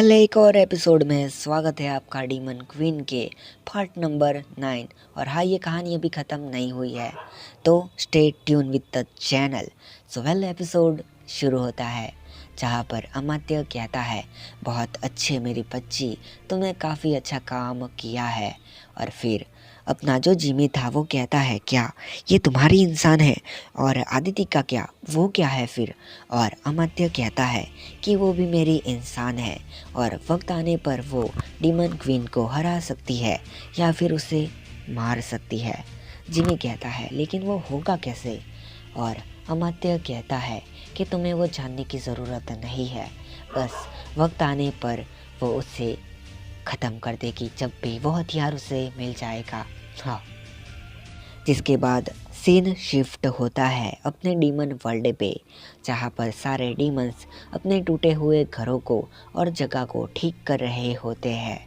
Well एक और episode में स्वागत है आपका डीमन क्वीन के पार्ट नंबर 9। और हाँ, ये कहानी अभी ख़त्म नहीं हुई है, तो stay tune with the channel. So well episode शुरू होता है जहाँ पर अमात्य कहता है, बहुत अच्छे मेरी बच्ची, तुमने काफ़ी अच्छा काम किया है। और फिर अपना जो जिमी था वो कहता है, क्या ये तुम्हारी इंसान है? और आदिति का क्या, वो क्या है फिर? और अमात्य कहता है कि वो भी मेरी इंसान है और वक्त आने पर वो डीमन क्वीन को हरा सकती है या फिर उसे मार सकती है। जिमी कहता है, लेकिन वो होगा कैसे? और अमात्य कहता है कि तुम्हें वो जानने की ज़रूरत नहीं है, बस वक्त आने पर वो उसे ख़त्म कर देगी जब भी वो हथियार उसे मिल जाएगा। हाँ, जिसके बाद सीन शिफ्ट होता है अपने डीमन वर्ल्ड पे, जहाँ पर सारे डीमंस अपने टूटे हुए घरों को और जगह को ठीक कर रहे होते हैं।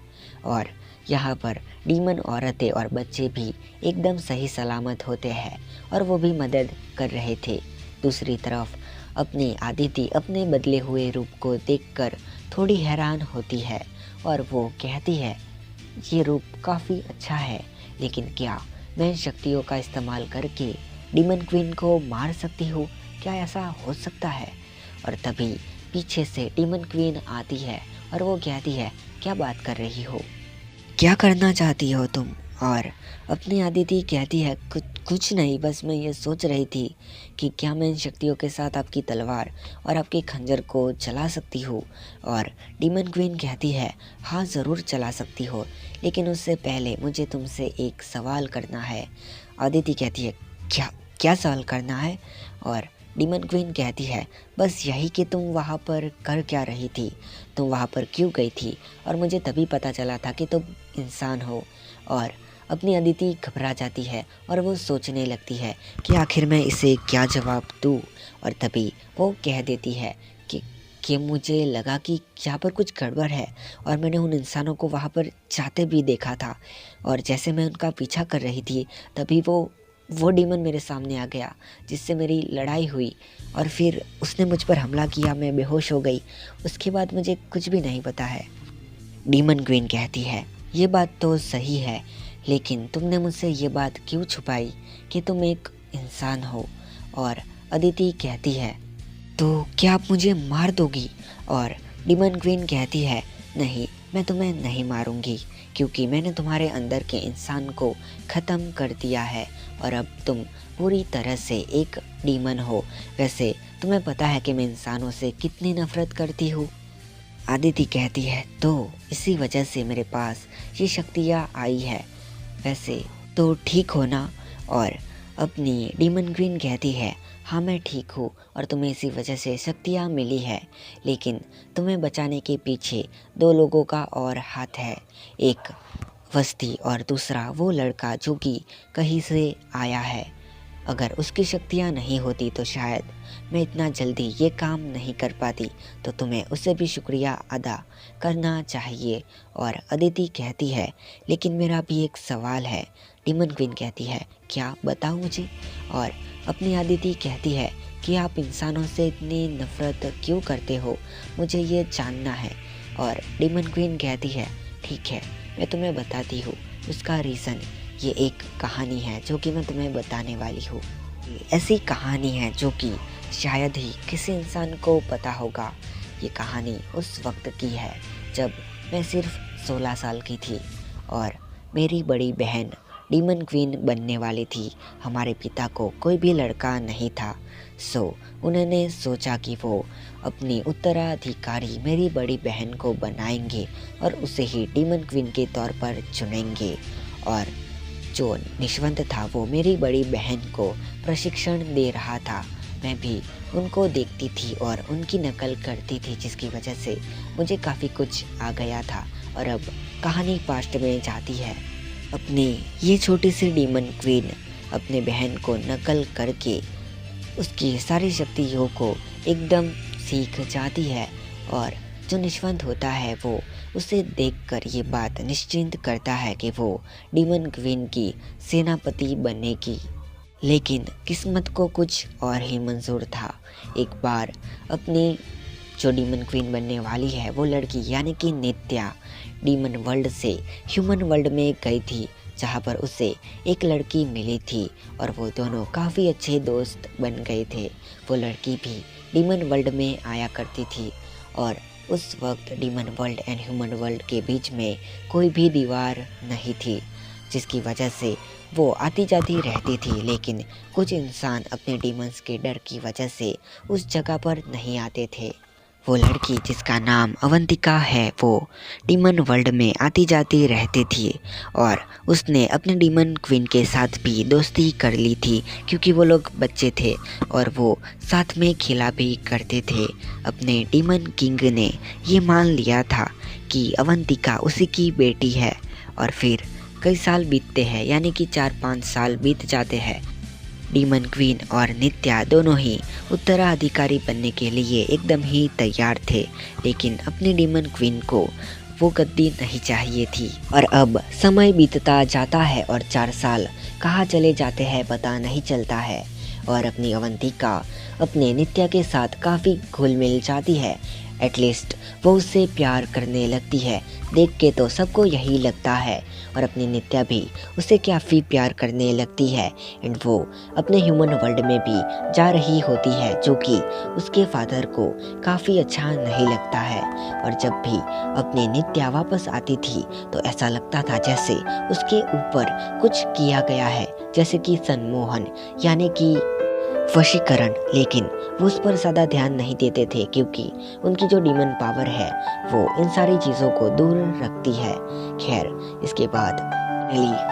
और यहाँ पर डीमन औरतें और बच्चे भी एकदम सही सलामत होते हैं और वो भी मदद कर रहे थे। दूसरी तरफ अपनी आदिति अपने बदले हुए रूप को देखकर थोड़ी हैरान होती है और वो कहती है, ये रूप काफ़ी अच्छा है, लेकिन क्या मैं इन शक्तियों का इस्तेमाल करके डीमन क्वीन को मार सकती हूँ? क्या ऐसा हो सकता है? और तभी पीछे से डीमन क्वीन आती है और वो कहती है, क्या बात कर रही हो, क्या करना चाहती हो तुम? और अपनी आदिति कहती है, कुछ नहीं, बस मैं ये सोच रही थी कि क्या मैं इन शक्तियों के साथ आपकी तलवार और आपके खंजर को चला सकती हूँ। और डीमन क्वीन कहती है, हाँ ज़रूर चला सकती हो, लेकिन उससे पहले मुझे तुमसे एक सवाल करना है। आदिति कहती है, क्या क्या सवाल करना है? और डीमन क्वीन कहती है, बस यही कि तुम वहाँ पर कर क्या रही थी, तुम वहाँ पर क्यों गई थी? और मुझे तभी पता चला था कि तुम इंसान हो। और अपनी अदिति घबरा जाती है और वो सोचने लगती है कि आखिर मैं इसे क्या जवाब दूँ। और तभी वो कह देती है कि मुझे लगा कि यहाँ पर कुछ गड़बड़ है और मैंने उन इंसानों को वहाँ पर जाते भी देखा था। और जैसे मैं उनका पीछा कर रही थी तभी वो डीमन मेरे सामने आ गया, जिससे मेरी लड़ाई हुई और फिर उसने मुझ पर हमला किया, मैं बेहोश हो गई। उसके बाद मुझे कुछ भी नहीं पता है। डीमन क्वीन कहती है, ये बात तो सही है, लेकिन तुमने मुझसे ये बात क्यों छुपाई कि तुम एक इंसान हो? और अदिति कहती है, तो क्या आप मुझे मार दोगी? और डीमन क्वीन कहती है, नहीं, मैं तुम्हें नहीं मारूंगी, क्योंकि मैंने तुम्हारे अंदर के इंसान को ख़त्म कर दिया है और अब तुम पूरी तरह से एक डीमन हो। वैसे तुम्हें पता है कि मैं इंसानों से कितनी नफ़रत करती हूँ। आदिति कहती है, तो इसी वजह से मेरे पास ये शक्तियाँ आई है। वैसे तो ठीक हो ना? और अपनी डीमन क्वीन कहती है, हाँ मैं ठीक हूँ और तुम्हें इसी वजह से शक्तियाँ मिली है, लेकिन तुम्हें बचाने के पीछे दो लोगों का और हाथ है, एक वस्ती और दूसरा वो लड़का जो कि कहीं से आया है। अगर उसकी शक्तियाँ नहीं होती तो शायद मैं इतना जल्दी ये काम नहीं कर पाती, तो तुम्हें उससे भी शुक्रिया अदा करना चाहिए। और अदिति कहती है, लेकिन मेरा भी एक सवाल है। डीमन क्वीन कहती है, क्या, बताओ मुझे। और अपनी अदिति कहती है कि आप इंसानों से इतनी नफ़रत क्यों करते हो, मुझे ये जानना है। और डीमन क्वीन कहती है, ठीक है, मैं तुम्हें बताती हूँ उसका रीज़न। ये एक कहानी है जो कि मैं तुम्हें बताने वाली हूँ। ऐसी कहानी है जो कि शायद ही किसी इंसान को पता होगा। ये कहानी उस वक्त की है जब मैं सिर्फ 16 साल की थी और मेरी बड़ी बहन डीमन क्वीन बनने वाली थी। हमारे पिता को कोई भी लड़का नहीं था, सो उन्होंने सोचा कि वो अपनी उत्तराधिकारी मेरी बड़ी बहन को बनाएंगे और उसे ही डीमन क्वीन के तौर पर चुनेंगे। और जो निशवंत था वो मेरी बड़ी बहन को प्रशिक्षण दे रहा था। मैं भी उनको देखती थी और उनकी नकल करती थी, जिसकी वजह से मुझे काफ़ी कुछ आ गया था। और अब कहानी पास्ट में जाती है। अपनी ये छोटी सी डीमन क्वीन अपने बहन को नकल करके उसकी सारी शक्तियों को एकदम सीख जाती है और जो निष्वंत होता है वो उसे देखकर ये बात निश्चिंत करता है कि वो डीमन क्वीन की सेनापति बनेगी। लेकिन किस्मत को कुछ और ही मंजूर था। एक बार अपनी जो डीमन क्वीन बनने वाली है वो लड़की यानी कि नित्या डीमन वर्ल्ड से ह्यूमन वर्ल्ड में गई थी, जहाँ पर उसे एक लड़की मिली थी और वो दोनों काफ़ी अच्छे दोस्त बन गए थे। वो लड़की भी डीमन वर्ल्ड में आया करती थी और उस वक्त demon world and human world के बीच में कोई भी दीवार नहीं थी, जिसकी वजह से वो आती जाती रहती थी। लेकिन कुछ इंसान अपने डीमंस के डर की वजह से उस जगह पर नहीं आते थे। वो लड़की जिसका नाम अवंतिका है वो डीमन वर्ल्ड में आती जाती रहती थी और उसने अपने डीमन क्वीन के साथ भी दोस्ती कर ली थी, क्योंकि वो लोग बच्चे थे और वो साथ में खेला भी करते थे। अपने डीमन किंग ने ये मान लिया था कि अवंतिका उसी की बेटी है और फिर कई साल बीतते हैं, यानी कि 4-5 साल बीत जाते हैं। डीमन क्वीन और नित्या दोनों ही उत्तराधिकारी बनने के लिए एकदम ही तैयार थे, लेकिन अपनी डीमन क्वीन को वो गद्दी नहीं चाहिए थी। और अब समय बीतता जाता है और 4 साल कहाँ चले जाते हैं पता नहीं चलता है और अपनी अवंतिका अपने नित्या के साथ काफ़ी घुल मिल जाती है। एटलीस्ट वो उससे प्यार करने लगती है। देख के तो सबको यही लगता है और अपनी नित्या भी उससे काफ़ी प्यार करने लगती है एंड वो अपने ह्यूमन वर्ल्ड में भी जा रही होती है, जो कि उसके फादर को काफ़ी अच्छा नहीं लगता है। और जब भी अपनी नित्या वापस आती थी तो ऐसा लगता था जैसे उसके ऊपर कुछ किया गया है, जैसे कि सम्मोहन यानी कि वशीकरण। लेकिन वो उस पर ज़्यादा ध्यान नहीं देते थे, क्योंकि उनकी जो डीमन पावर है वो इन सारी चीज़ों को दूर रखती है। खैर, इसके बाद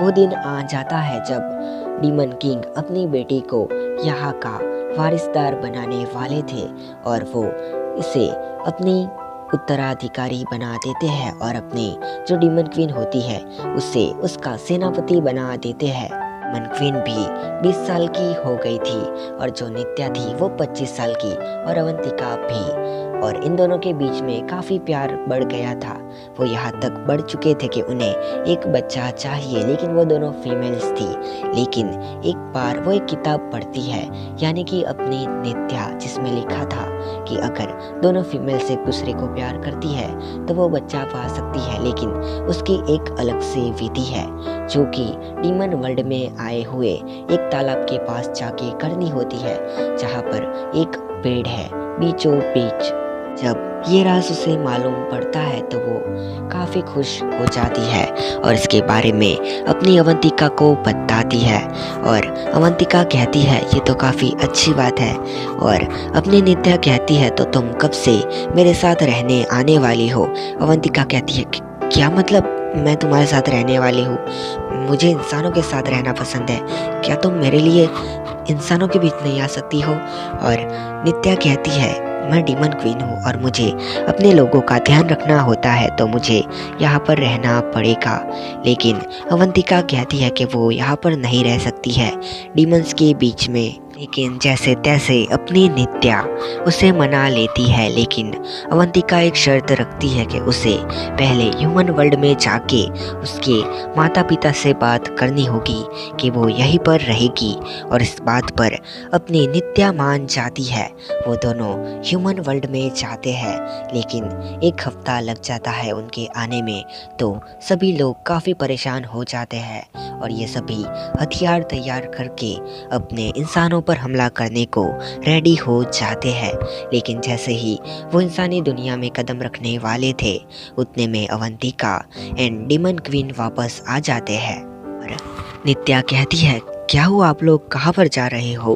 वो दिन आ जाता है जब डीमन किंग अपनी बेटी को यहाँ का वारिसदार बनाने वाले थे और वो इसे अपनी उत्तराधिकारी बना देते हैं और अपनी जो डीमन क्वीन होती है उसे उसका सेनापति बना देते हैं। डीमन क्वीन भी 20 साल की हो गई थी और जो नित्या थी वो 25 साल की और अवंतिका भी, और इन दोनों के बीच में काफ़ी प्यार बढ़ गया था। वो यहाँ तक बढ़ चुके थे कि उन्हें एक बच्चा चाहिए, लेकिन वो दोनों फीमेल्स थी। लेकिन एक बार वो एक किताब पढ़ती है, यानी कि अपनी नित्या, जिसमें लिखा था कि अगर दोनों फीमेल्स एक दूसरे को प्यार करती है तो वो बच्चा पा सकती है, लेकिन उसकी एक अलग से विधि है जो कि डीमन वर्ल्ड में आए हुए एक तालाब के पास जाके करनी होती है, जहाँ पर एक पेड़ है बीचों बीच। जब ये राज उसे मालूम पड़ता है तो वो काफ़ी खुश हो जाती है और इसके बारे में अपनी अवंतिका को बताती है और अवंतिका कहती है ये तो काफ़ी अच्छी बात है। और अपनी नित्या कहती है तो तुम कब से मेरे साथ रहने आने वाली हो? अवंतिका कहती है क्या मतलब मैं तुम्हारे साथ रहने वाली हूँ? मुझे इंसानों के साथ रहना पसंद है, क्या तुम मेरे लिए इंसानों के बीच नहीं आ सकती हो? और नित्या कहती है मैं डीमन क्वीन हूँ और मुझे अपने लोगों का ध्यान रखना होता है, तो मुझे यहाँ पर रहना पड़ेगा। लेकिन अवंतिका कहती है कि वो यहाँ पर नहीं रह सकती है डीमंस के बीच में। लेकिन जैसे तैसे अपनी नित्या उसे मना लेती है, लेकिन अवंतिका एक शर्त रखती है कि उसे पहले ह्यूमन वर्ल्ड में जाके उसके माता पिता से बात करनी होगी कि वो यहीं पर रहेगी, और इस बात पर अपनी नित्या मान जाती है। वो दोनों ह्यूमन वर्ल्ड में जाते हैं, लेकिन 1 हफ्ता लग जाता है उनके आने में, तो सभी लोग काफ़ी परेशान हो जाते हैं और ये सभी हथियार तैयार करके अपने इंसानों पर हमला करने को रेडी हो जाते हैं। लेकिन जैसे ही वो इंसानी दुनिया में कदम रखने वाले थे, उतने में अवंतिका एंड डीमन क्वीन वापस आ जाते हैं और नित्या कहती है क्या हुआ, आप लोग कहाँ पर जा रहे हो?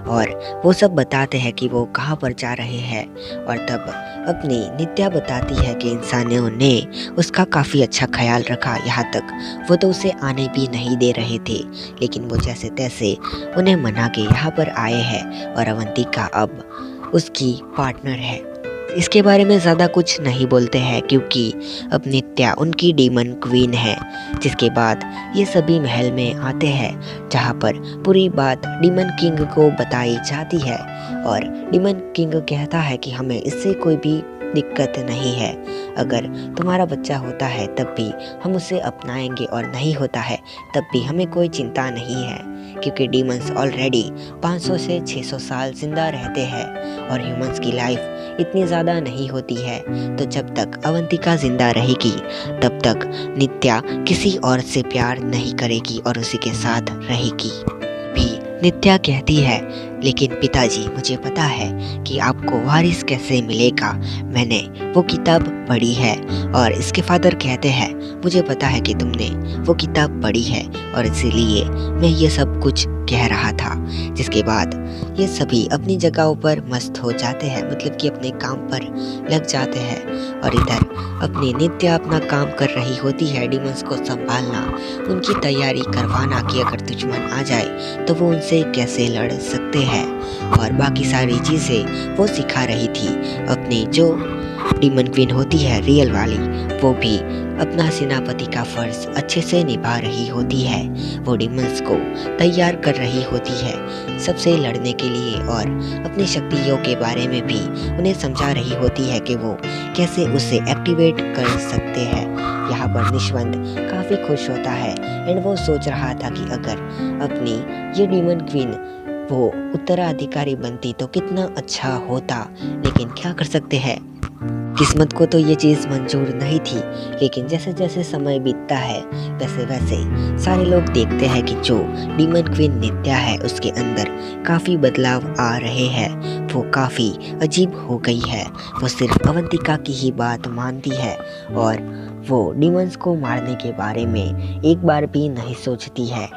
और वो सब बताते हैं कि वो कहाँ पर जा रहे हैं। और तब अपनी नित्या बताती है कि इंसानों ने उसका काफ़ी अच्छा ख्याल रखा, यहाँ तक वो तो उसे आने भी नहीं दे रहे थे, लेकिन वो जैसे तैसे उन्हें मना के यहाँ पर आए हैं और अवंतिका अब उसकी पार्टनर है। इसके बारे में ज़्यादा कुछ नहीं बोलते हैं क्योंकि अब नित्या उनकी डीमन क्वीन है। जिसके बाद ये सभी महल में आते हैं, जहाँ पर पूरी बात डीमन किंग को बताई जाती है और डीमन किंग कहता है कि हमें इससे कोई भी दिक्कत नहीं है। अगर तुम्हारा बच्चा होता है तब भी हम उसे अपनाएंगे और नहीं होता है तब भी हमें कोई चिंता नहीं है, क्योंकि डीमंस ऑलरेडी 500 से 600 साल जिंदा रहते हैं और ह्यूमंस की लाइफ इतनी ज़्यादा नहीं होती है। तो जब तक अवंतिका जिंदा रहेगी तब तक नित्या किसी और से प्यार नहीं करेगी और उसी के साथ रहेगी। भी नित्या कहती है, लेकिन पिताजी मुझे पता है कि आपको वारिस कैसे मिलेगा, मैंने वो किताब पढ़ी है। और इसके फादर कहते हैं, मुझे पता है कि तुमने वो किताब पढ़ी है और इसीलिए मैं ये सब कुछ कह रहा था। जिसके बाद ये सभी अपनी जगहों पर मस्त हो जाते हैं, मतलब कि अपने काम पर लग जाते हैं। और इधर अपनी नित्या अपना काम कर रही होती है, डीमंस को संभालना, उनकी तैयारी करवाना कि अगर दुश्मन आ जाए तो वो उनसे कैसे लड़ सकते हैं। और बाकी सारी चीज़ें वो सिखा रही थी अपनी जो डीमन क्वीन होती है रियल वाली, वो भी अपना सेनापति का फर्ज अच्छे से निभा रही होती है। वो डीमंस को तैयार कर रही होती है सबसे लड़ने के लिए और अपनी शक्तियों के बारे में भी उन्हें समझा रही होती है कि वो कैसे उसे एक्टिवेट कर सकते हैं। यहाँ पर निशवंत काफ़ी खुश होता है एंड वो सोच रहा था कि अगर अपनी ये डीमन क्वीन वो उत्तराधिकारी बनती तो कितना अच्छा होता, लेकिन क्या कर सकते हैं, किस्मत को तो ये चीज़ मंजूर नहीं थी। लेकिन जैसे जैसे समय बीतता है वैसे वैसे सारे लोग देखते हैं कि जो डीमन क्वीन नित्या है उसके अंदर काफ़ी बदलाव आ रहे हैं। वो काफ़ी अजीब हो गई है, वो सिर्फ अवंतिका की ही बात मानती है और वो डीमंस को मारने के बारे में एक बार भी नहीं सोचती है।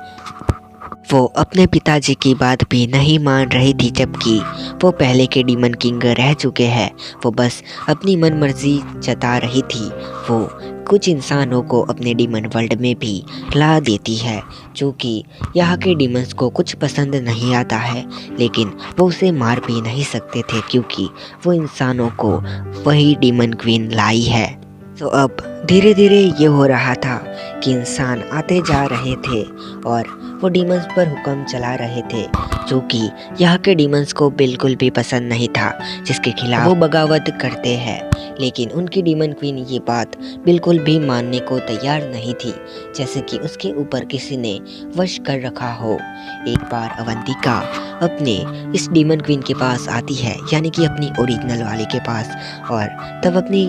वो अपने पिताजी की बात भी नहीं मान रही थी, जबकि वो पहले के डीमन किंग रह चुके हैं। वो बस अपनी मन मर्जी जता रही थी। वो कुछ इंसानों को अपने डीमन वर्ल्ड में भी ला देती है, जो कि यहाँ के डीमंस को कुछ पसंद नहीं आता है, लेकिन वो उसे मार भी नहीं सकते थे क्योंकि वो इंसानों को वही डीमन क्वीन लाई है। तो अब धीरे धीरे ये हो रहा था कि इंसान आते जा रहे थे और वो डीमंस पर हुक्म चला रहे थे, जो कि यहाँ के डीमंस को बिल्कुल भी पसंद नहीं था, जिसके खिलाफ वो बगावत करते हैं। लेकिन उनकी डीमन क्वीन ये बात बिल्कुल भी मानने को तैयार नहीं थी, जैसे कि उसके ऊपर किसी ने वश कर रखा हो। एक बार अवंतिका अपने इस डीमन क्वीन के पास आती है, यानी कि अपनी ओरिजिनल वाले के पास, और तब अपनी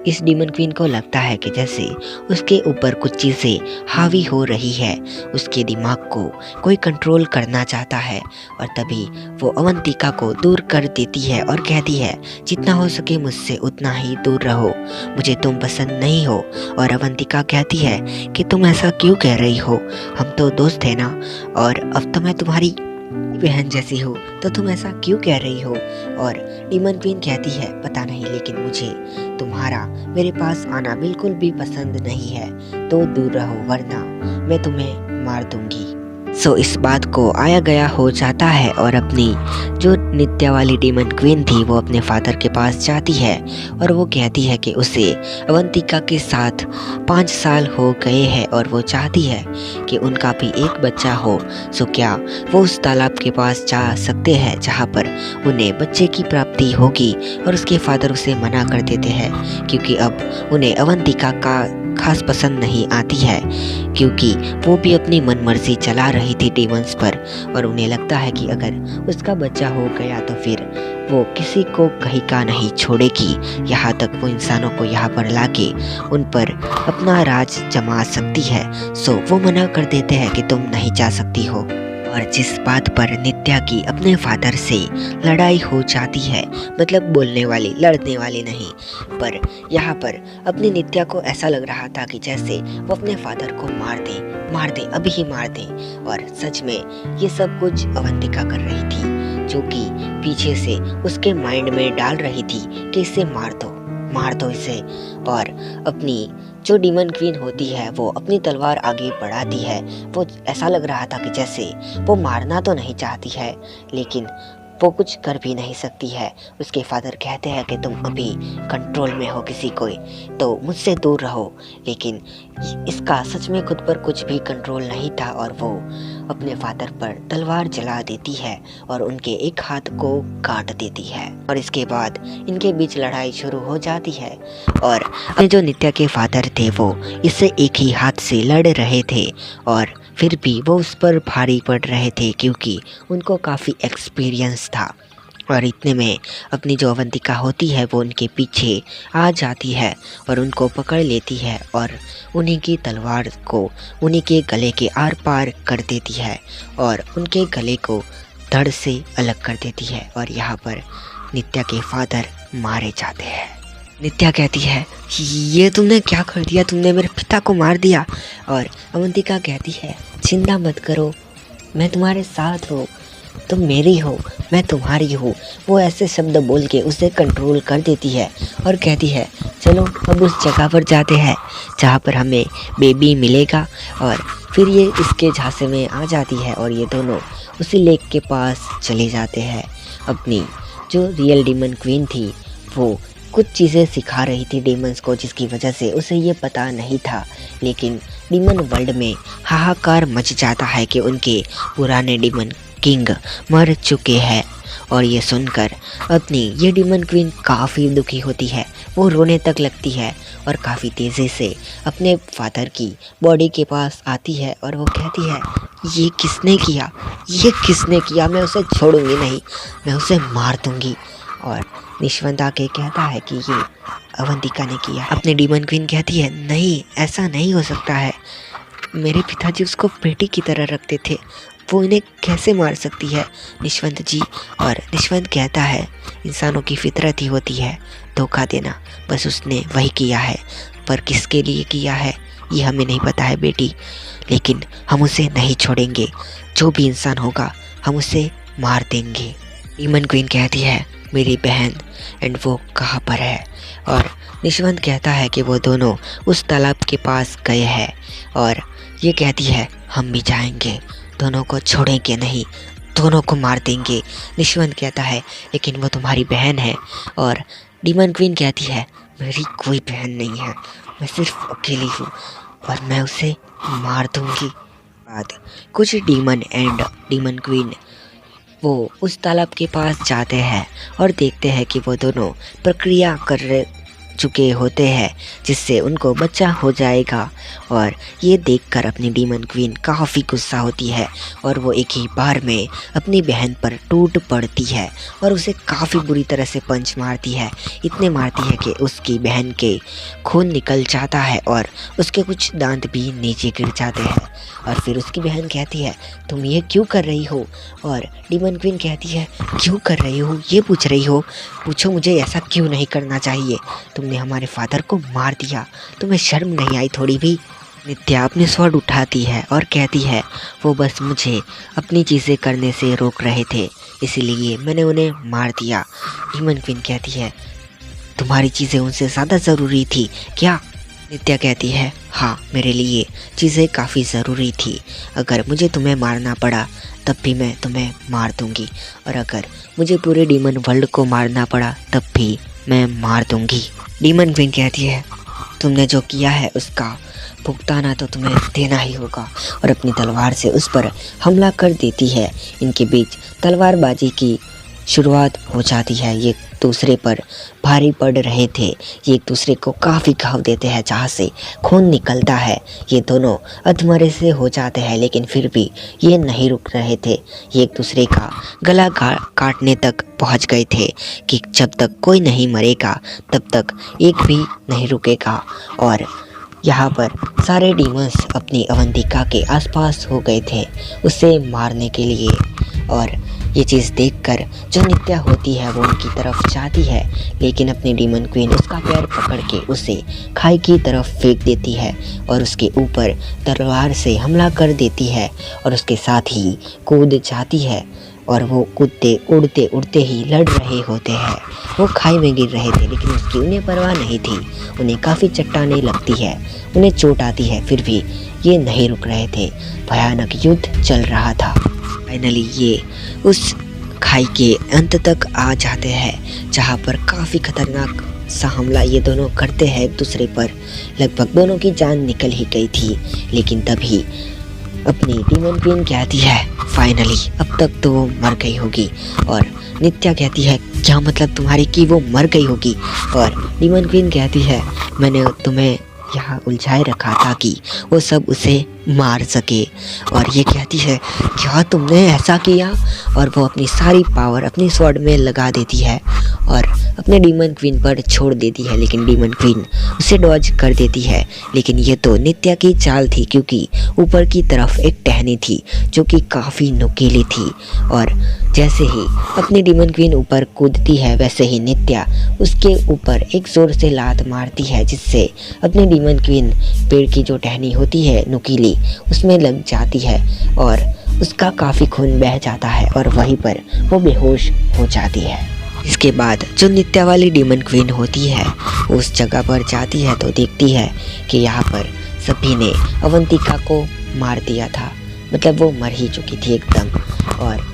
इस डीमन क्वीन को लगता है कि जैसे उसके ऊपर कुछ चीज़ें हावी हो रही है, उसके दिमाग को कोई कंट्रोल करना चाहता है। और तभी वो अवंतिका को दूर कर देती है और कहती है, जितना हो सके मुझसे उतना ही दूर रहो, मुझे तुम पसंद नहीं हो। और अवंतिका कहती है कि तुम ऐसा क्यों कह रही हो, हम तो दोस्त हैं ना, और अब तो मैं तुम्हारी बहन जैसी हो, तो तुम ऐसा क्यों कह रही हो। और डीमन क्वीन कहती है, पता नहीं, लेकिन मुझे तुम्हारा मेरे पास आना बिल्कुल भी पसंद नहीं है, तो दूर रहो वरना मैं तुम्हें मार दूंगी। सो इस बात को आया गया हो जाता है और अपनी जो नित्या वाली डीमन क्वीन थी वो अपने फादर के पास जाती है और वो कहती है कि उसे अवंतिका के साथ 5 साल हो गए हैं और वो चाहती है कि उनका भी एक बच्चा हो। सो क्या वो उस तालाब के पास जा सकते हैं जहाँ पर उन्हें बच्चे की प्राप्ति होगी। और उसके फादर उसे मना कर देते हैं क्योंकि अब उन्हें अवंतिका का खास पसंद नहीं आती है, क्योंकि वो भी अपनी मन मर्जी चला रही थी डीमंस पर। और उन्हें लगता है कि अगर उसका बच्चा हो गया तो फिर वो किसी को कहीं का नहीं छोड़ेगी, यहाँ तक वो इंसानों को यहाँ पर लाके उन पर अपना राज जमा सकती है। सो वो मना कर देते हैं कि तुम नहीं जा सकती हो। और जिस बात पर नित्या की अपने फादर से लड़ाई हो जाती है, मतलब बोलने वाली, लड़ने वाली नहीं, पर यहाँ पर अपनी नित्या को ऐसा लग रहा था कि जैसे वो अपने फादर को मार दे, अभी ही मार दे। और सच में ये सब कुछ अवंतिका कर रही थी, जो कि पीछे से उसके माइंड में डाल रही थी कि इसे मार दो इसे। और अपनी जो डीमन क्वीन होती है वो अपनी तलवार आगे बढ़ाती है। वो ऐसा लग रहा था कि जैसे वो मारना तो नहीं चाहती है, लेकिन वो कुछ कर भी नहीं सकती है। उसके फादर कहते हैं कि तुम अभी कंट्रोल में हो किसी को, तो मुझसे दूर रहो। लेकिन इसका सच में खुद पर कुछ भी कंट्रोल नहीं था और वो अपने फादर पर तलवार जला देती है और उनके एक हाथ को काट देती है। और इसके बाद इनके बीच लड़ाई शुरू हो जाती है और जो नित्या के फादर थे वो इससे एक ही हाथ से लड़ रहे थे और फिर भी वो उस पर भारी पड़ रहे थे क्योंकि उनको काफ़ी एक्सपीरियंस था। और इतने में अपनी जो अवंतिका होती है वो उनके पीछे आ जाती है और उनको पकड़ लेती है और उन्हीं की तलवार को उन्हीं के गले के आर पार कर देती है और उनके गले को धड़ से अलग कर देती है। और यहाँ पर नित्या के फादर मारे जाते हैं। नित्या कहती है, ये तुमने क्या कर दिया, तुमने मेरे पिता को मार दिया। और अवंतिका कहती है, चिंता मत करो, मैं तुम्हारे साथ हूँ, तुम मेरी हो, मैं तुम्हारी हूँ। वो ऐसे शब्द बोल के उसे कंट्रोल कर देती है और कहती है, चलो अब उस जगह पर जाते हैं जहाँ पर हमें बेबी मिलेगा। और फिर ये इसके झांसे में आ जाती है और ये दोनों उसी लेक के पास चले जाते हैं। अपनी जो रियल डीमन क्वीन थी वो कुछ चीज़ें सिखा रही थी डीमंस को, जिसकी वजह से उसे ये पता नहीं था। लेकिन डीमन वर्ल्ड में हाहाकार मच जाता है कि उनके पुराने डीमन किंग मर चुके हैं। और ये सुनकर अपनी ये डीमन क्वीन काफ़ी दुखी होती है। वो रोने तक लगती है और काफ़ी तेज़ी से अपने फादर की बॉडी के पास आती है और वो कहती है, ये किसने किया, ये किसने किया, मैं उसे छोड़ूंगी नहीं, मैं उसे मार दूंगी। और निशवंत आके कहता है कि ये अवंतिका ने किया। अपनी डीमन क्वीन कहती है, नहीं ऐसा नहीं हो सकता है, मेरे पिताजी उसको बेटी की तरह रखते थे, वो इन्हें कैसे मार सकती है निशवंत जी। और निशवंत कहता है, इंसानों की फितरत ही होती है धोखा देना, बस उसने वही किया है, पर किसके लिए किया है ये हमें नहीं पता है बेटी, लेकिन हम उसे नहीं छोड़ेंगे, जो भी इंसान होगा हम उसे मार देंगे। डीमन क्वीन कहती है, मेरी बहन एंड वो कहाँ पर है। और निशवंत कहता है कि वो दोनों उस तालाब के पास गए हैं और ये कहती है, हम भी जाएंगे, दोनों को छोड़ेंगे नहीं, दोनों को मार देंगे। निशवंत कहता है, लेकिन वो तुम्हारी बहन है। और डीमन क्वीन कहती है, मेरी कोई बहन नहीं है, मैं सिर्फ अकेली हूँ और मैं उसे मार दूंगी। बाद कुछ डीमन एंड डीमन क्वीन वो उस तालाब के पास जाते हैं और देखते हैं कि वो दोनों प्रक्रिया कर चुके होते हैं जिससे उनको बच्चा हो जाएगा। और ये देखकर अपनी डीमन क्वीन काफ़ी गुस्सा होती है और वो एक ही बार में अपनी बहन पर टूट पड़ती है और उसे काफ़ी बुरी तरह से पंच मारती है। इतने मारती है कि उसकी बहन के खून निकल जाता है और उसके कुछ दांत भी नीचे गिर जाते हैं। और फिर उसकी बहन कहती है, तुम ये क्यों कर रही हो। और डीमन क्वीन कहती है, क्यों कर रही हो, ये पूछ रही हो, पूछो मुझे ऐसा क्यों नहीं करना चाहिए, तुमने हमारे फादर को मार दिया, तुम्हें शर्म नहीं आई थोड़ी भी। नित्या अपने स्वॉर्ड उठाती है और कहती है, वो बस मुझे अपनी चीज़ें करने से रोक रहे थे, इसीलिए मैंने उन्हें मार दिया। डीमन क्वीन कहती है, तुम्हारी चीज़ें उनसे ज़्यादा ज़रूरी थी क्या। नित्या कहती है, हाँ मेरे लिए चीज़ें काफ़ी ज़रूरी थी, अगर मुझे तुम्हें मारना पड़ा तब भी मैं तुम्हें मार दूंगी, और अगर मुझे पूरे डीमन वर्ल्ड को मारना पड़ा तब भी मैं मार दूंगी। डीमन क्वीन कहती है, तुमने जो किया है उसका भुगताना तो तुम्हें देना ही होगा। और अपनी तलवार से उस पर हमला कर देती है। इनके बीच तलवारबाजी की शुरुआत हो जाती है। ये दूसरे पर भारी पड़ रहे थे, ये एक दूसरे को काफ़ी घाव देते हैं जहाँ से खून निकलता है। ये दोनों अधमरे से हो जाते हैं, लेकिन फिर भी ये नहीं रुक रहे थे। ये एक दूसरे का गला काटने तक पहुँच गए थे कि जब तक कोई नहीं मरेगा तब तक एक भी नहीं रुकेगा। और यहाँ पर सारे डीमंस अपनी अवंतिका के आसपास हो गए थे उसे मारने के लिए। और ये चीज़ देखकर जो नित्या होती है वो उनकी तरफ जाती है, लेकिन अपनी डीमन क्वीन उसका पैर पकड़ के उसे खाई की तरफ फेंक देती है और उसके ऊपर तलवार से हमला कर देती है और उसके साथ ही कूद जाती है। और वो कूदते उड़ते उड़ते ही लड़ रहे होते हैं। वो खाई में गिर रहे थे, लेकिन उसकी उन्हें परवाह नहीं थी। उन्हें काफ़ी चट्टानें लगती है, उन्हें चोट आती है, फिर भी ये नहीं रुक रहे थे। भयानक युद्ध चल रहा था। फाइनली ये उस खाई के अंत तक आ जाते हैं जहाँ पर काफ़ी खतरनाक सा हमला ये दोनों करते हैं एक दूसरे पर। लगभग दोनों की जान निकल ही गई थी, लेकिन तभी अपनी डीमन क्वीन कहती है, फाइनली अब तक तो वो मर गई होगी। और नित्या कहती है, क्या मतलब तुम्हारी कि वो मर गई होगी। और डीमन क्वीन कहती है, मैंने तुम्हें यहाँ उलझाए रखा ताकि वो सब उसे मार सके। और ये कहती है क्या तुमने ऐसा किया, और वो अपनी सारी पावर अपनी स्वॉर्ड में लगा देती है और अपने डीमन क्वीन पर छोड़ देती है। लेकिन डीमन क्वीन उसे डॉज कर देती है। लेकिन ये तो नित्या की चाल थी, क्योंकि ऊपर की तरफ एक टहनी थी जो कि काफ़ी नुकीली थी। और जैसे ही अपनी डीमन क्वीन ऊपर कूदती है वैसे ही नित्या उसके ऊपर एक जोर से लात मारती है, जिससे अपनी डीमन क्वीन पेड़ की जो टहनी होती है नुकीली उसमें लग जाती है और उसका काफ़ी खून बह जाता है और वहीं पर वो बेहोश हो जाती है। इसके बाद जो नित्या वाली डीमन क्वीन होती है उस जगह पर जाती है तो देखती है कि यहाँ पर सभी ने अवंतिका को मार दिया था, मतलब वो मर ही चुकी थी एकदम। और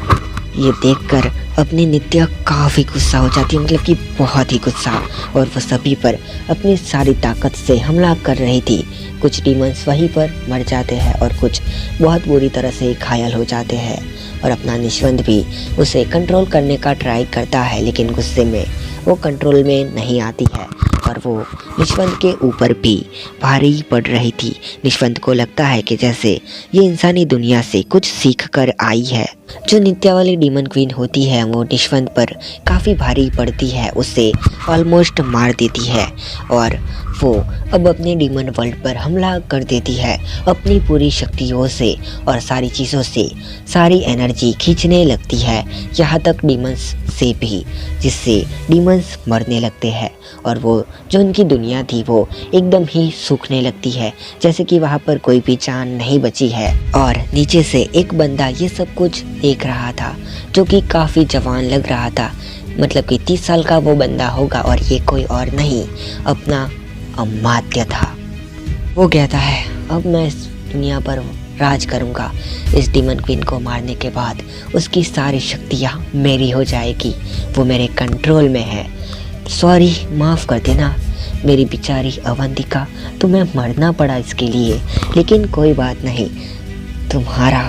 ये देखकर अपनी नित्या काफ़ी गुस्सा हो जाती है, मतलब कि बहुत ही गुस्सा, और वो सभी पर अपनी सारी ताकत से हमला कर रही थी। कुछ डीमंस वहीं पर मर जाते हैं और कुछ बहुत बुरी तरह से घायल हो जाते हैं। और अपना निशवंत भी उसे कंट्रोल करने का ट्राई करता है, लेकिन गुस्से में वो कंट्रोल में नहीं आती है और वो निशवंत के ऊपर भी भारी पड़ रही थी। निशवंत को लगता है कि जैसे ये इंसानी दुनिया से कुछ सीख कर आई है। जो नित्या वाली डीमन क्वीन होती है वो निशवंत पर काफ़ी भारी पड़ती है, उसे ऑलमोस्ट मार देती है और वो अब अपने डीमन वर्ल्ड पर हमला कर देती है अपनी पूरी शक्तियों से और सारी चीज़ों से सारी एनर्जी खींचने लगती है, यहाँ तक डीमंस से भी, जिससे डीमंस मरने लगते हैं और वो जो उनकी दुनिया थी वो एकदम ही सूखने लगती है, जैसे कि वहाँ पर कोई भी जान नहीं बची है। और नीचे से एक बंदा ये सब कुछ देख रहा था जो कि काफ़ी जवान लग रहा था, मतलब कि 30 साल का वो बंदा होगा और ये कोई और नहीं अपना अमात्य था। वो कहता है अब मैं इस दुनिया पर राज करूँगा। इस डीमन क्वीन को मारने के बाद उसकी सारी शक्तियाँ मेरी हो जाएगी, वो मेरे कंट्रोल में है। सॉरी, माफ़ कर देना मेरी बेचारी अवंतिका, तुम्हें मरना पड़ा इसके लिए, लेकिन कोई बात नहीं, तुम्हारा।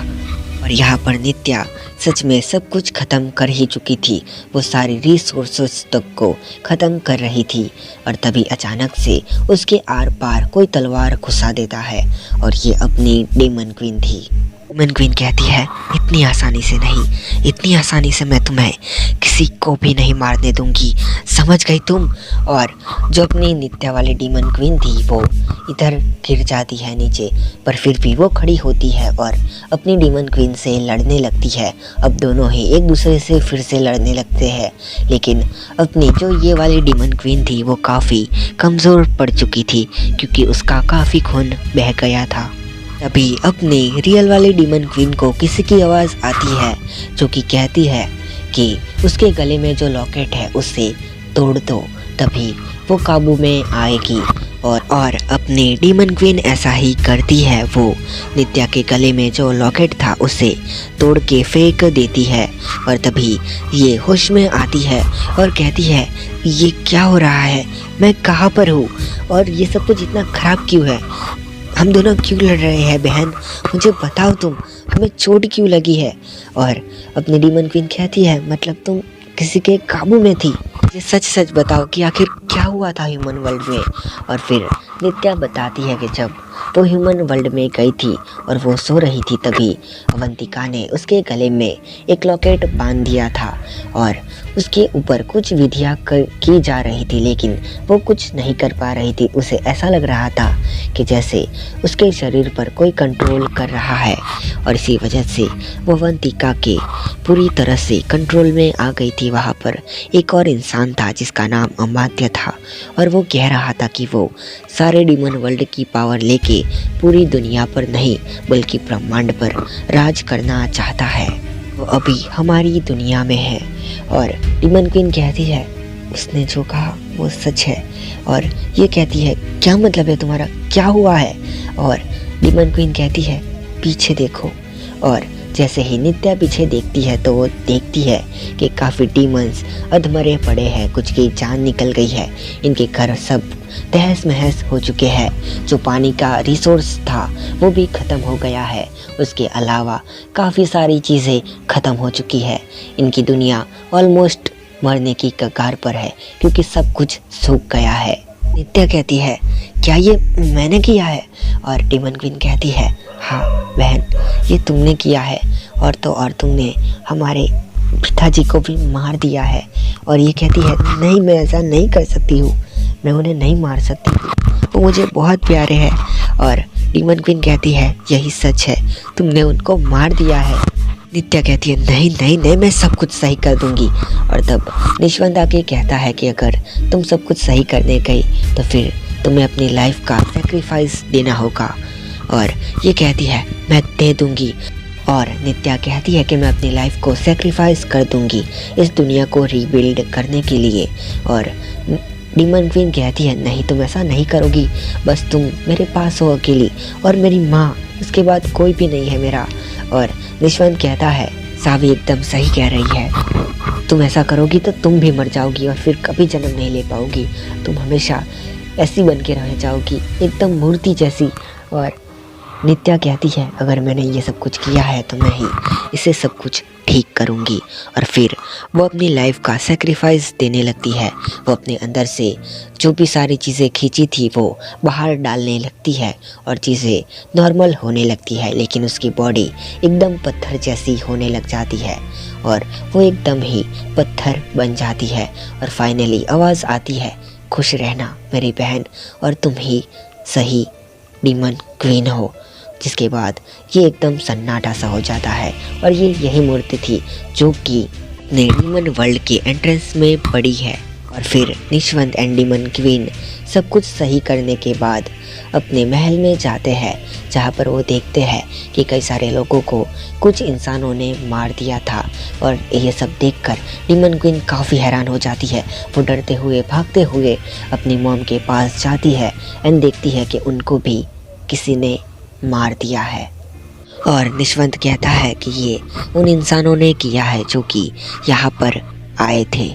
और यहाँ पर नित्या सच में सब कुछ ख़त्म कर ही चुकी थी, वो सारी रिसोर्सेस तक को ख़त्म कर रही थी। और तभी अचानक से उसके आर पार कोई तलवार घुसा देता है और ये अपनी डीमन क्वीन थी। डीमन क्वीन कहती है इतनी आसानी से नहीं, इतनी आसानी से मैं तुम्हें किसी को भी नहीं मारने दूंगी, समझ गई तुम। और जो अपनी नित्या वाली डीमन क्वीन थी वो इधर गिर जाती है नीचे, पर फिर भी वो खड़ी होती है और अपनी डीमन क्वीन से लड़ने लगती है। अब दोनों ही एक दूसरे से फिर से लड़ने लगते हैं, लेकिन अपनी जो ये वाली डीमन क्वीन थी वो काफ़ी कमज़ोर पड़ चुकी थी क्योंकि उसका काफ़ी खून बह गया था। तभी अपनी रियल वाली डीमन क्वीन को किसी की आवाज़ आती है जो कि कहती है कि उसके गले में जो लॉकेट है उसे तोड़ दो, तभी वो काबू में आएगी। और अपनी डीमन क्वीन ऐसा ही करती है, वो नित्या के गले में जो लॉकेट था उसे तोड़ के फेंक देती है। और तभी ये होश में आती है और कहती है ये क्या हो रहा है, मैं कहाँ पर हूँ और ये सब कुछ इतना ख़राब क्यों है, हम दोनों क्यों लड़ रहे हैं बहन, मुझे बताओ तुम, हमें चोट क्यों लगी है। और अपनी डीमन क्वीन कहती है मतलब तुम किसी के काबू में थी, ये सच सच बताओ कि आखिर क्या हुआ था ह्यूमन वर्ल्ड में। और फिर नित्या बताती है कि जब वो ह्यूमन वर्ल्ड में गई थी और वो सो रही थी तभी अवंतिका ने उसके गले में एक लॉकेट बांध दिया था और उसके ऊपर कुछ विधियाँ की जा रही थी, लेकिन वो कुछ नहीं कर पा रही थी। उसे ऐसा लग रहा था कि जैसे उसके शरीर पर कोई कंट्रोल कर रहा है और इसी वजह से वो अवंतिका के पूरी तरह से कंट्रोल में आ गई थी। वहाँ पर एक और इंसान था जिसका नाम अमात्य था और वो कह रहा था कि वो सारे डीमन वर्ल्ड की पावर लेके पूरी दुनिया पर नहीं बल्कि ब्रह्मांड पर राज करना चाहता है। वो अभी हमारी दुनिया में है। और डीमन क्वीन कहती है उसने जो कहा वो सच है। और ये कहती है क्या मतलब है तुम्हारा, क्या हुआ है। और डीमन क्वीन कहती है पीछे देखो। और जैसे ही नित्या पीछे देखती है तो वो देखती है कि काफ़ी डीमंस अधमरे पड़े हैं, कुछ की जान निकल गई है, इनके घर सब तहस महस हो चुके हैं, जो पानी का रिसोर्स था वो भी ख़त्म हो गया है, उसके अलावा काफ़ी सारी चीज़ें ख़त्म हो चुकी है। इनकी दुनिया ऑलमोस्ट मरने की कगार पर है क्योंकि सब कुछ सूख गया है। नित्या कहती है, क्या ये मैंने किया है? और डीमन क्वीन कहती है, हाँ बहन, ये तुमने किया है, और तो और तुमने हमारे पिताजी को भी मार दिया है। और ये कहती है, नहीं, मैं ऐसा नहीं कर सकती हूँ, मैं उन्हें नहीं मार सकती हूँ, वो मुझे बहुत प्यारे हैं। और डीमन क्वीन कहती है, यही सच है, तुमने उनको मार दिया है। नित्या कहती है, नहीं नहीं नहीं, मैं सब कुछ सही कर दूंगी। और तब निशवंत आके कहता है कि अगर तुम सब कुछ सही करने गई तो फिर तुम्हें अपनी लाइफ का सेक्रीफाइस देना होगा। और ये कहती है, मैं दे दूंगी। और नित्या कहती है कि मैं अपनी लाइफ को सेक्रीफाइस कर दूंगी इस दुनिया को रीबिल्ड करने के लिए। और डीमन क्वीन कहती है, नहीं, तुम ऐसा नहीं करोगी, बस तुम मेरे पास हो अकेली, और मेरी माँ, इसके बाद कोई भी नहीं है मेरा। और निशवंत कहता है, सावी एकदम सही कह रही है, तुम ऐसा करोगी तो तुम भी मर जाओगी और फिर कभी जन्म नहीं ले पाओगी, तुम हमेशा ऐसी बन के रह जाओगी, एकदम मूर्ति जैसी। और नित्या कहती है, अगर मैंने ये सब कुछ किया है तो मैं ही इसे सब कुछ ठीक करूँगी। और फिर वो अपनी लाइफ का सेक्रीफाइस देने लगती है। वो अपने अंदर से जो भी सारी चीज़ें खींची थी वो बाहर डालने लगती है और चीज़ें नॉर्मल होने लगती है, लेकिन उसकी बॉडी एकदम पत्थर जैसी होने लग जाती है और वो एकदम ही पत्थर बन जाती है। और फाइनली आवाज़ आती है, खुश रहना मेरी बहन, और तुम ही सही डीमन क्वीन हो। जिसके बाद ये एकदम सन्नाटा सा हो जाता है। और ये यही मूर्ति थी जो कि डीमन वर्ल्ड के एंट्रेंस में पड़ी है। और फिर निशवंत एंड डीमन क्वीन सब कुछ सही करने के बाद अपने महल में जाते हैं, जहाँ पर वो देखते हैं कि कई सारे लोगों को कुछ इंसानों ने मार दिया था। और ये सब देखकर डीमन क्वीन काफ़ी हैरान हो जाती है। वो डरते हुए भागते हुए अपनी मॉम के पास जाती है एंड देखती है कि उनको भी किसी ने मार दिया है। और निशवंत कहता है कि ये उन इंसानों ने किया है जो कि यहाँ पर आए थे।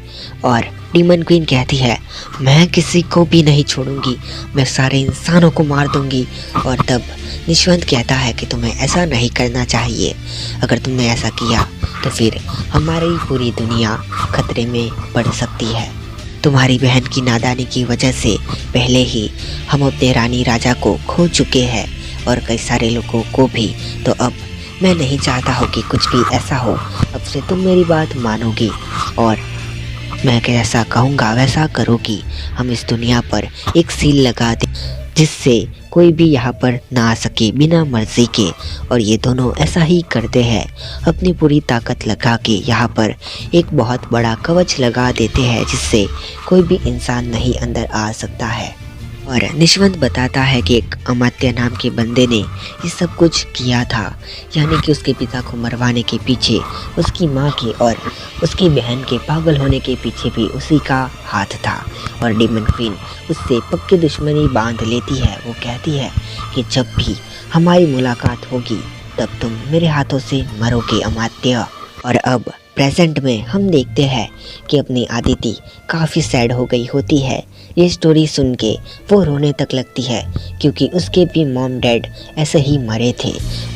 और डीमन क्वीन कहती है, मैं किसी को भी नहीं छोड़ूंगी, मैं सारे इंसानों को मार दूंगी। और तब निशवंत कहता है कि तुम्हें ऐसा नहीं करना चाहिए, अगर तुमने ऐसा किया तो फिर हमारी पूरी दुनिया खतरे में पड़ सकती है। तुम्हारी बहन की नादानी की वजह से पहले ही हम अपने रानी राजा को खो चुके हैं और कई सारे लोगों को भी। तो अब मैं नहीं चाहता हूँ कि कुछ भी ऐसा हो। अब से तुम मेरी बात मानोगी और मैं जैसा कहूँगा वैसा करोगी। हम इस दुनिया पर एक सील लगा दें जिससे कोई भी यहाँ पर ना आ सके बिना मर्जी के। और ये दोनों ऐसा ही करते हैं, अपनी पूरी ताकत लगा के यहाँ पर एक बहुत बड़ा कवच लगा देते हैं जिससे कोई भी इंसान नहीं अंदर आ सकता है। और निशवंत बताता है कि एक अमात्य नाम के बंदे ने ये सब कुछ किया था, यानी कि उसके पिता को मरवाने के पीछे उसकी माँ के और उसकी बहन के पागल होने के पीछे भी उसी का हाथ था। और डीमन क्वीन उससे पक्की दुश्मनी बांध लेती है। वो कहती है कि जब भी हमारी मुलाकात होगी तब तुम मेरे हाथों से मरोगे अमात्य। और अब प्रेजेंट में हम देखते हैं कि अपनी आदिति काफ़ी सैड हो गई होती है। ये स्टोरी सुन के वो रोने तक लगती है क्योंकि उसके भी मॉम डैड ऐसे ही मरे थे।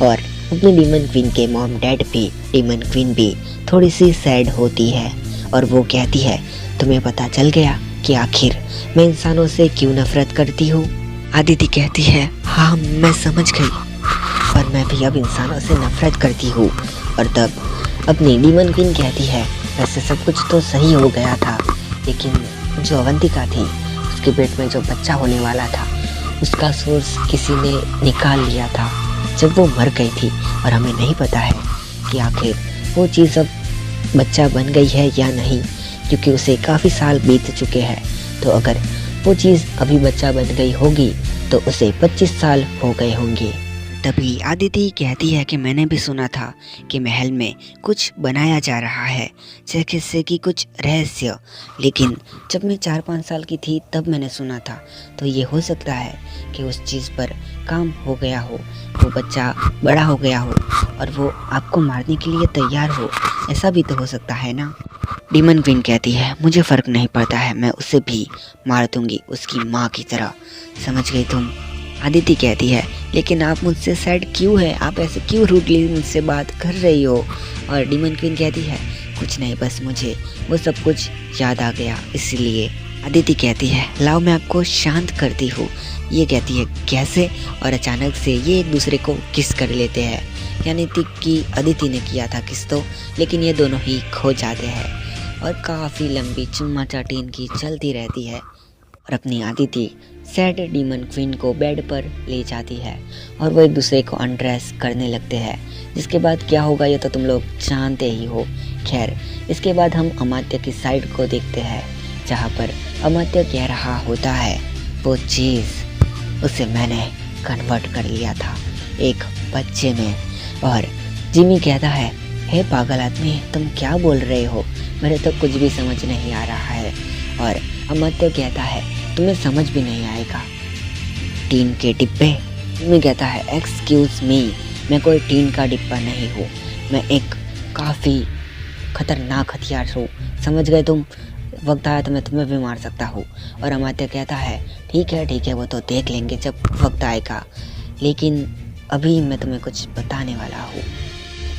और अपनी डीमन क्वीन के मॉम डैड भी, डीमन क्वीन भी थोड़ी सी सैड होती है। और वो कहती है, तुम्हें पता चल गया कि आखिर मैं इंसानों से क्यों नफरत करती हूँ? आदिति कहती है, हाँ मैं समझ गई, पर मैं भी अब इंसानों से नफरत करती हूँ। और तब अपनी डीमन क्वीन कहती है, वैसे सब कुछ तो सही हो गया था, लेकिन जो अवंतिका थी उसके पेट में जो बच्चा होने वाला था उसका सोर्स किसी ने निकाल लिया था जब वो मर गई थी। और हमें नहीं पता है कि आखिर वो चीज़ अब बच्चा बन गई है या नहीं, क्योंकि उसे काफ़ी साल बीत चुके हैं। तो अगर वो चीज़ अभी बच्चा बन गई होगी तो उसे 25 साल हो गए होंगे। तभी आदिति कहती है कि मैंने भी सुना था कि महल में कुछ बनाया जा रहा है, जिससे कि कुछ रहस्य, लेकिन जब मैं 4-5 साल की थी तब मैंने सुना था। तो ये हो सकता है कि उस चीज़ पर काम हो गया हो, वो बच्चा बड़ा हो गया हो और वो आपको मारने के लिए तैयार हो, ऐसा भी तो हो सकता है ना। डीमन क्वीन कहती है, मुझे फ़र्क नहीं पड़ता है, मैं उसे भी मार दूंगी उसकी माँ की तरह, समझ गई तुम? आदिति कहती है, लेकिन आप मुझसे सैड क्यों है, आप ऐसे क्यों रूडली मुझसे बात कर रही हो? और डीमन क्वीन कहती है, कुछ नहीं, बस मुझे वो सब कुछ याद आ गया इसलिए। अदिति कहती है लाओ मैं आपको शांत करती हूँ। ये कहती है कैसे, और अचानक से ये एक दूसरे को किस कर लेते हैं। यानी कि अदिति ने किया था किस तो, लेकिन ये दोनों ही खो जाते हैं और काफ़ी लंबी चुम्मा चाटी इनकी चलती रहती है। और अपनी अदिति सैड डीमन क्वीन को बेड पर ले जाती है और वो एक दूसरे को अनड्रेस करने लगते हैं। जिसके बाद क्या होगा ये तो तुम लोग जानते ही हो। खैर, इसके बाद हम अमात्य की साइड को देखते हैं, जहाँ पर अमात्य कह रहा होता है वो चीज़ उसे मैंने कन्वर्ट कर लिया था एक बच्चे में। और जिमी कहता है हे पागल आदमी, तुम क्या बोल रहे हो, मेरे तो कुछ भी समझ नहीं आ रहा है। और अमात्य कहता है तुम्हें समझ भी नहीं आएगा, टीन के डिब्बे। जिमी कहता है एक्सक्यूज़ मी, मैं कोई टीन का डिब्बा नहीं हूँ, मैं एक काफ़ी खतरनाक हथियार हूँ, समझ गए तुम, वक्त आया तो मैं तुम्हें भी मार सकता हूँ। और अमात्य कहता है ठीक है वो तो देख लेंगे जब वक्त आएगा, लेकिन अभी मैं तुम्हें कुछ बताने वाला हूँ।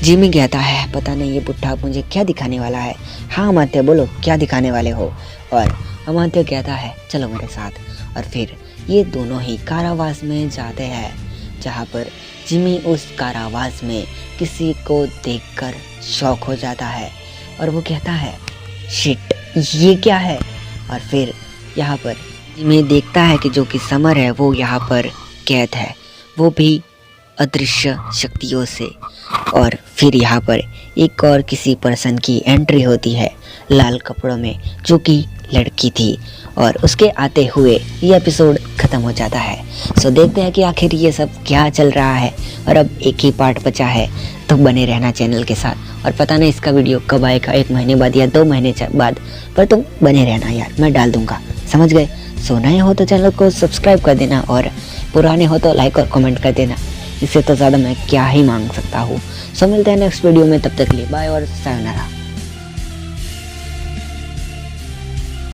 जिमी कहता है पता नहीं ये बुढ़ा मुझे क्या दिखाने वाला है। हाँ अमात्य बोलो क्या दिखाने वाले हो। और अमात्य कहता है चलो मेरे साथ। और फिर ये दोनों ही कारावास में जाते हैं, जहाँ पर जिमी उस कारावास में किसी को देखकर शॉक हो जाता है और वो कहता है शिट ये क्या है। और फिर यहाँ पर जिमी देखता है कि जो कि समर है वो यहाँ पर कैद है, वो भी अदृश्य शक्तियों से। और फिर यहाँ पर एक और किसी पर्सन की एंट्री होती है लाल कपड़ों में, जो कि लड़की थी। और उसके आते हुए ये एपिसोड ख़त्म हो जाता है। सो देखते हैं कि आखिर ये सब क्या चल रहा है। और अब एक ही पार्ट बचा है, तो बने रहना चैनल के साथ। और पता नहीं इसका वीडियो कब आएगा, 1 महीने बाद या 2 महीने बाद, पर तुम बने रहना यार, मैं डाल दूँगा, समझ गए। सो नए हो तो चैनल को सब्सक्राइब कर देना और पुराने हो तो लाइक और कमेंट कर देना। इससे तो ज़्यादा मैं क्या ही मांग सकता हूँ। सो मिलते हैं नेक्स्ट वीडियो में, तब तक के लिए बाय और सायोनारा।